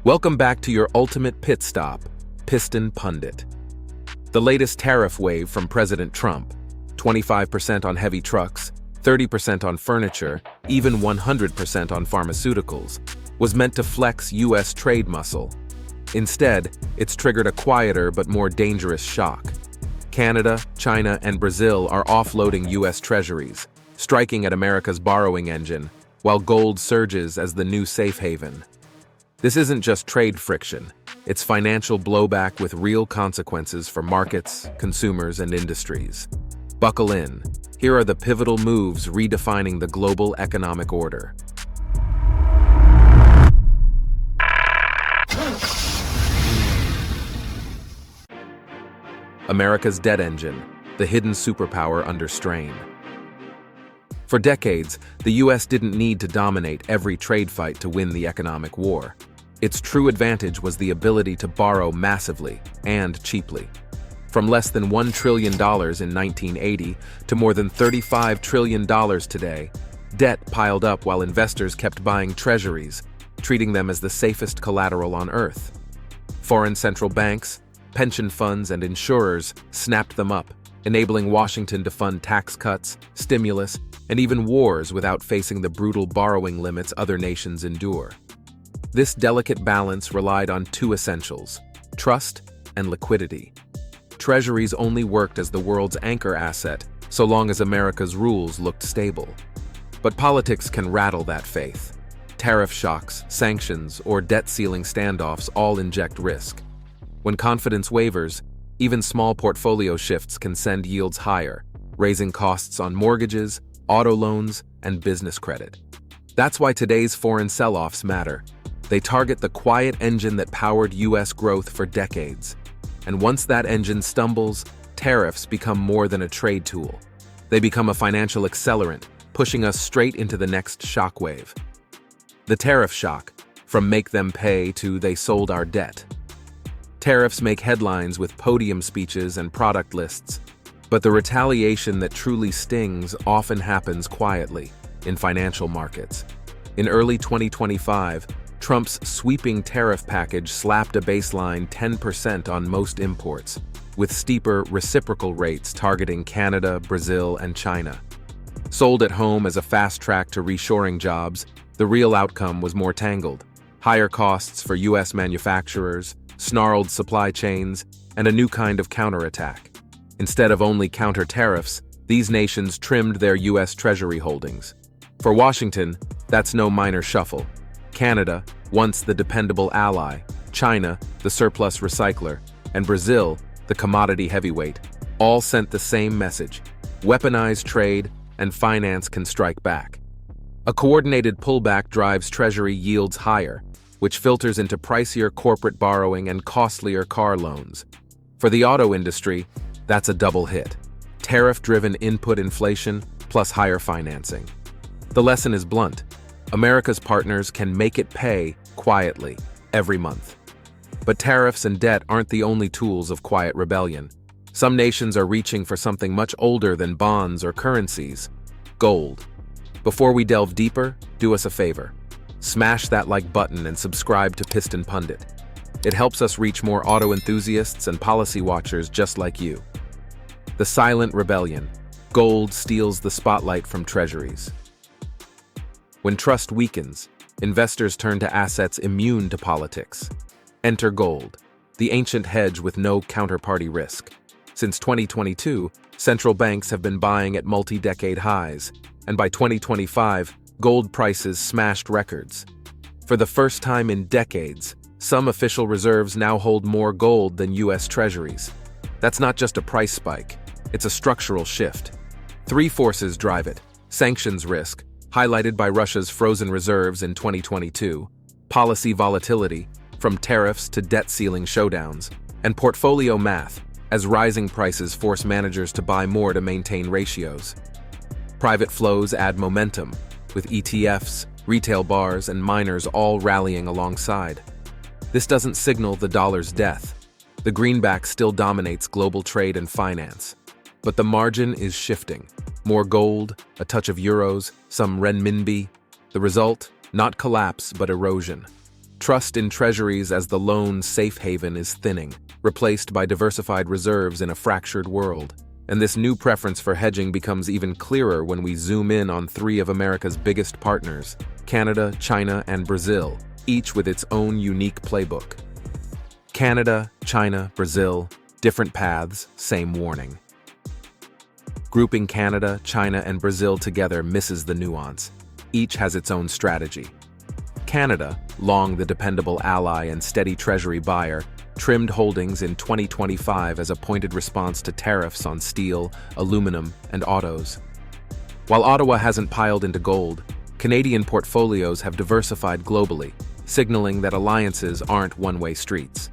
Welcome back to your ultimate pit stop, Piston Pundit. The latest tariff wave from President Trump, 25% on heavy trucks, 30% on furniture, even 100% on pharmaceuticals, was meant to flex U.S. trade muscle. Instead, it's triggered a quieter but more dangerous shock. Canada, China, and Brazil are offloading U.S. Treasuries, striking at America's borrowing engine, while gold surges as the new safe haven. This isn't just trade friction, it's financial blowback with real consequences for markets, consumers, and industries. Buckle in. Here are the pivotal moves redefining the global economic order. America's debt engine, the hidden superpower under strain. For decades, the U.S. didn't need to dominate every trade fight to win the economic war. Its true advantage was the ability to borrow massively and cheaply. From less than $1 trillion in 1980 to more than $35 trillion today, debt piled up while investors kept buying treasuries, treating them as the safest collateral on earth. Foreign central banks, pension funds, and insurers snapped them up, enabling Washington to fund tax cuts, stimulus, and even wars without facing the brutal borrowing limits other nations endure. This delicate balance relied on two essentials: trust and liquidity. Treasuries only worked as the world's anchor asset so long as America's rules looked stable. But politics can rattle that faith. Tariff shocks, sanctions, or debt ceiling standoffs all inject risk. When confidence wavers, even small portfolio shifts can send yields higher, raising costs on mortgages, auto loans, and business credit. That's why today's foreign sell-offs matter. They target the quiet engine that powered U.S. growth for decades. And once that engine stumbles, tariffs become more than a trade tool. They become a financial accelerant, pushing us straight into the next shockwave. The tariff shock, from make them pay to they sold our debt. Tariffs make headlines with podium speeches and product lists, but the retaliation that truly stings often happens quietly in financial markets. In early 2025, Trump's sweeping tariff package slapped a baseline 10% on most imports, with steeper reciprocal rates targeting Canada, Brazil, and China. Sold at home as a fast track to reshoring jobs, the real outcome was more tangled: higher costs for U.S. manufacturers, snarled supply chains, and a new kind of counterattack. Instead of only counter tariffs, these nations trimmed their U.S. Treasury holdings. For Washington, that's no minor shuffle. Canada, once the dependable ally, China, the surplus recycler, and Brazil, the commodity heavyweight, all sent the same message: weaponize trade, and finance can strike back. A coordinated pullback drives Treasury yields higher, which filters into pricier corporate borrowing and costlier car loans. For the auto industry, that's a double hit: tariff-driven input inflation plus higher financing. The lesson is blunt: America's partners can make it pay quietly every month. But tariffs and debt aren't the only tools of quiet rebellion. Some nations are reaching for something much older than bonds or currencies: gold. Before we delve deeper, do us a favor. Smash that like button and subscribe to Piston Pundit. It helps us reach more auto enthusiasts and policy watchers just like you. The silent rebellion: gold steals the spotlight from treasuries. When trust weakens, investors turn to assets immune to politics. Enter gold, the ancient hedge with no counterparty risk. Since 2022, central banks have been buying at multi-decade highs, and by 2025, gold prices smashed records. For the first time in decades, some official reserves now hold more gold than U.S. Treasuries. That's not just a price spike, it's a structural shift. Three forces drive it: sanctions risk, highlighted by Russia's frozen reserves in 2022, policy volatility, from tariffs to debt ceiling showdowns, and portfolio math, as rising prices force managers to buy more to maintain ratios. Private flows add momentum, with ETFs, retail bars, and miners all rallying alongside. This doesn't signal the dollar's death. The greenback still dominates global trade and finance. But the margin is shifting. More gold, a touch of euros, some renminbi. The result? Not collapse, but erosion. Trust in treasuries as the lone safe haven is thinning, replaced by diversified reserves in a fractured world. And this new preference for hedging becomes even clearer when we zoom in on three of America's biggest partners: Canada, China, and Brazil, each with its own unique playbook. Canada, China, Brazil, different paths, same warning. Grouping Canada, China, and Brazil together misses the nuance. Each has its own strategy. Canada, long the dependable ally and steady Treasury buyer, trimmed holdings in 2025 as a pointed response to tariffs on steel, aluminum, and autos. While Ottawa hasn't piled into gold, Canadian portfolios have diversified globally, signaling that alliances aren't one-way streets.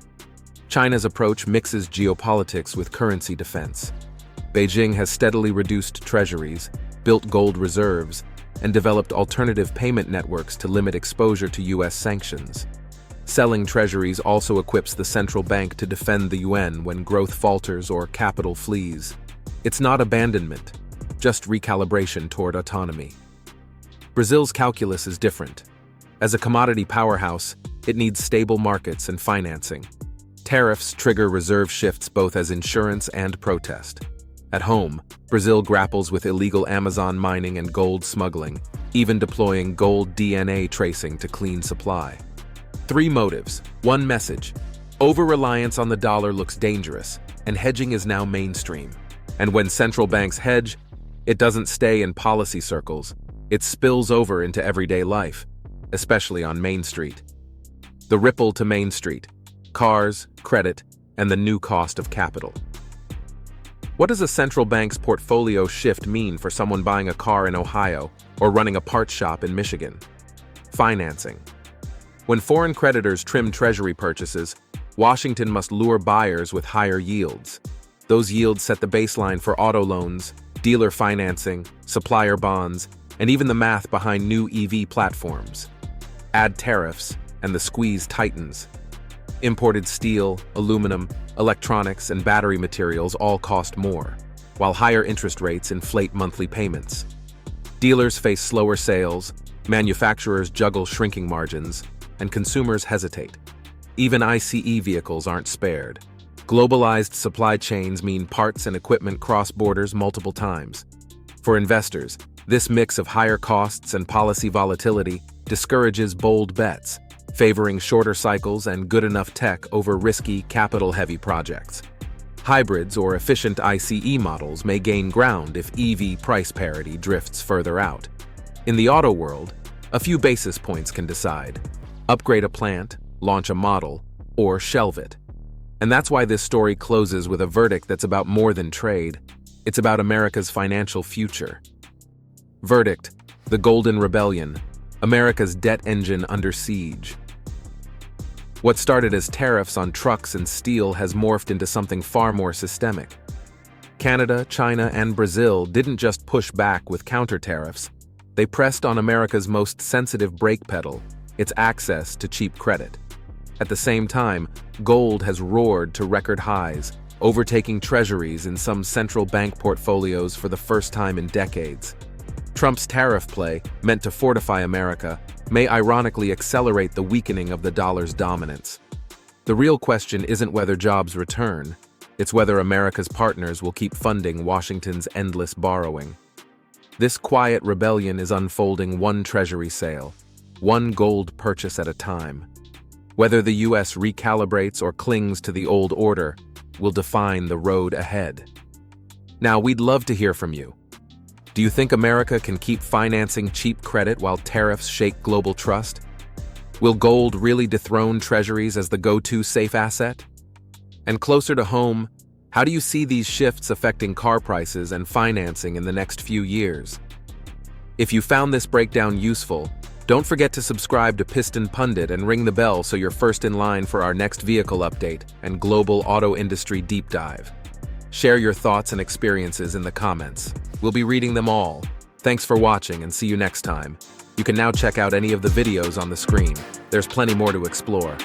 China's approach mixes geopolitics with currency defense. Beijing has steadily reduced treasuries, built gold reserves, and developed alternative payment networks to limit exposure to U.S. sanctions. Selling treasuries also equips the central bank to defend the yuan when growth falters or capital flees. It's not abandonment, just recalibration toward autonomy. Brazil's calculus is different. As a commodity powerhouse, it needs stable markets and financing. Tariffs trigger reserve shifts both as insurance and protest. At home, Brazil grapples with illegal Amazon mining and gold smuggling, even deploying gold DNA tracing to clean supply. 3 motives, 1 message. Over-reliance on the dollar looks dangerous, and hedging is now mainstream. And when central banks hedge, it doesn't stay in policy circles. It spills over into everyday life, especially on Main Street. The ripple to Main Street: cars, credit, and the new cost of capital. What does a central bank's portfolio shift mean for someone buying a car in Ohio or running a parts shop in Michigan? Financing. When foreign creditors trim Treasury purchases, Washington must lure buyers with higher yields. Those yields set the baseline for auto loans, dealer financing, supplier bonds, and even the math behind new EV platforms. Add tariffs, and the squeeze tightens. Imported steel, aluminum, electronics, and battery materials all cost more, while higher interest rates inflate monthly payments. Dealers face slower sales, manufacturers juggle shrinking margins, and consumers hesitate. Even ICE vehicles aren't spared. Globalized supply chains mean parts and equipment cross borders multiple times. For investors, this mix of higher costs and policy volatility discourages bold bets, favoring shorter cycles and good-enough tech over risky, capital-heavy projects. Hybrids or efficient ICE models may gain ground if EV price parity drifts further out. In the auto world, a few basis points can decide: upgrade a plant, launch a model, or shelve it. And that's why this story closes with a verdict that's about more than trade. It's about America's financial future. Verdict: the Golden Rebellion, America's debt engine under siege. What started as tariffs on trucks and steel has morphed into something far more systemic. Canada, China, and Brazil didn't just push back with counter tariffs. They pressed on America's most sensitive brake pedal, its access to cheap credit. At the same time, gold has roared to record highs, overtaking treasuries in some central bank portfolios for the first time in decades. Trump's tariff play, meant to fortify America, may ironically accelerate the weakening of the dollar's dominance. The real question isn't whether jobs return, it's whether America's partners will keep funding Washington's endless borrowing. This quiet rebellion is unfolding one treasury sale, one gold purchase at a time. Whether the U.S. recalibrates or clings to the old order will define the road ahead. Now, we'd love to hear from you. Do you think America can keep financing cheap credit while tariffs shake global trust? Will gold really dethrone treasuries as the go-to safe asset? And closer to home, how do you see these shifts affecting car prices and financing in the next few years? If you found this breakdown useful, don't forget to subscribe to Piston Pundit and ring the bell so you're first in line for our next vehicle update and global auto industry deep dive. Share your thoughts and experiences in the comments. We'll be reading them all. Thanks for watching and see you next time. You can now check out any of the videos on the screen. There's plenty more to explore.